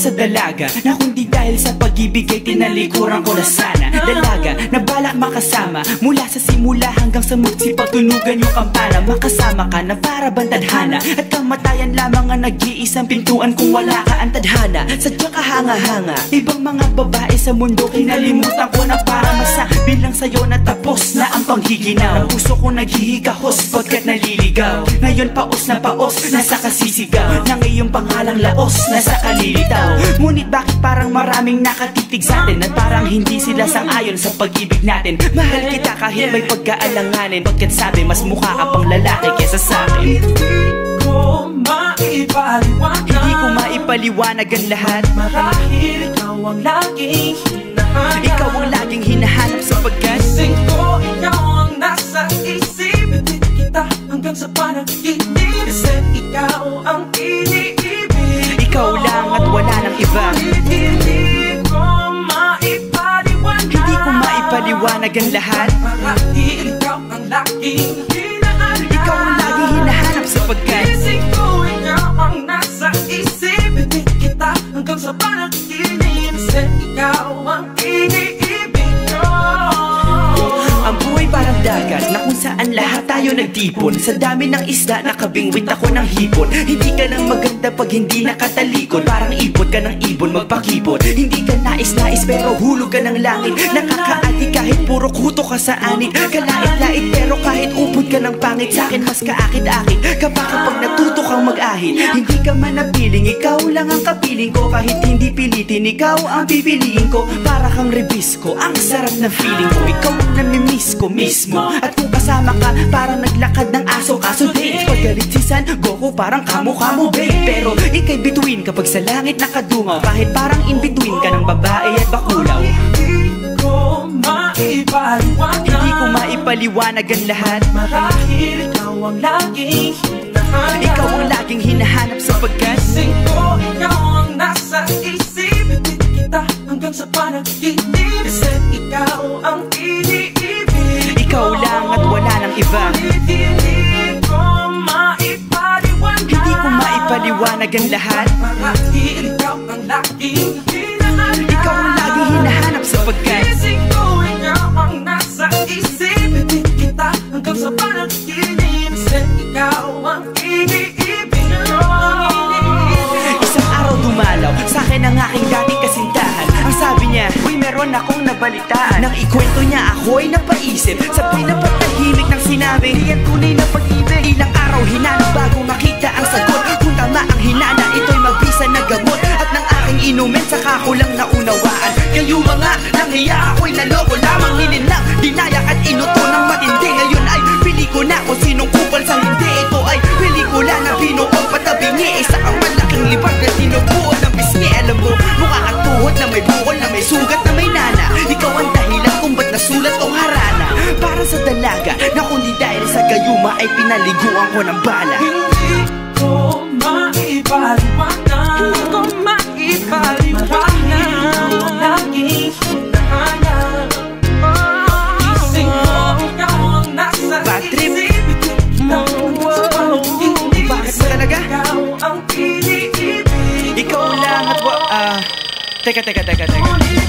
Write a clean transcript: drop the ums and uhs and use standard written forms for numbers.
Sa dalaga na kundi dahil sa pag-ibig ay tinalikuran ko na sana. Dalaga na balak makasama mula sa simula hanggang sa magsipagtunugan yung kampana. Makasama ka na para bantadhana at kamatayan lamang ang nag-iisang pintuan kung wala ka ang tadhana. Sadya ka hanga-hanga, ibang mga babae sa mundo kinalimutan ko na para masabi lang sa'yo na tapos na ang panghiginaw. Ang puso ko naghihikahos pagkat naliligaw. Ngayon paos na paos, nasa kasisigaw ng iyong pangalang laos, nasa kalilitaw. Ngunit bakit parang maraming nakatitig sa atin at parang hindi sila sang-ayon sa pag-ibig natin. Mahal kita kahit may pagkaalanganin, pagkat sabi mas mukha ka pang lalaki kesa sa'kin. Hindi ko maipaliwanag ang lahat. Marahil ikaw ang laging hinahanap. Ikaw ang laging hinahanap sapagkat gising ko, ikaw ang nasa isip. Hindi kita hanggang sa panaginip. Kasi ikaw ang iniibig. Ikaw lang at wala nang iba. Hindi ko maipaliwanag. Hindi ko maipaliwanag ang lahat. Marahil ikaw ang laging hinahanap. Ikaw ang laging hinahanap sapagkat gising ko, ikaw ang nasa isip. Hindi kita hanggang sa panaginip. Kasi ikaw ang iniibig ko. ang buhay parang dagat na kung saan lahat tayo nagtipon. Sa dami ng isda nakabingwit ako ng hipon. Hindi ka nang maganda pag hindi nakatalikod. Parang ipot ka ng ibon magpakipot. Hindi ka nais-nais pero hulog ka ng langit. Nakakaati kahit puro kuto ka sa anit. Kalait-lait pero kahit upod ka ng pangit. Sa'kin mas kaakit-akit ka pa kapag natuto kang mag-ahit. Hindi ka man napiling, ikaw lang ang kapiling ko. Kahit hindi pilitin, ikaw ang pipiliin ko. Para kang rebisco, ang sarap na feeling ko. Ikaw ang namimiss ko mismo. At kung kasama ka, parang naglakad ng aso. Kaso date, pag galit si San Goku, parang kamo-kamo babe. Pero ika'y bituin kapag sa langit nakadungaw. Kahit parang in-between ka ng babae at bakulaw. Hindi ko maipaliwanag. Hindi ko maipaliwanag ang lahat. Marahil ikaw ang laging hinahanap. Ikaw ang laging hinahanap sapagkat gising ko, ikaw ang nasa isip. Hindi kita hanggang sa panaginip. Kasi ikaw ang iniibig. ikaw lang at wala nang iba. Hindi ko maipaliwanag. Hindi ko maipaliwanag ang lahat. Marahil ikaw ang laging hinahanap. Ikaw ang laging hinahanap sapagkat gising ko, ikaw ang nasa isip. Hindi kita hanggang sa panaginip. Kasi ikaw ang iniibig ko. isang araw dumalaw sa'kin ang aking dating kasintahan. Ang sabi niya, uy meron akong nabalitaan. Nang ikwento niya ako'y napaisip. Sabay na patahimik ng sinabi, di yan tunay na pag-ibig. Ilang araw hinanap bago makita ang sagot. Kung tama ang hinana, ito'y mabisa na gamot. At nang aking inumin, saka ko lang naunawaan. Kayo mga nanghiya, ako'y naloko lamang. Nilinlang, dinayak at inuto ng matindi. Ngayon ay pili ko na kung sinong kupal sa hindi. Ito ay pelikula na binuong patabingi. Isa ang malaking libag na tinubuo ng bisngi. Alam mo, mukha kang tuhod na may bukol, na may sugat, na may nana. Ikaw ang dahilan kung ba't nasulat tong harana. Para sa dalaga na kundi dahil sa gayuma ay pinaliguan ko ng bala. Hindi ko maipaliwanag. Hindi ko maipaliwanag. Marahil ikaw ang laging hinahanap. Gising ko, ikaw ang nasa Bad trip. isip. Bakit ba talaga? Ikaw ang iniibig. Ikaw lang at teka.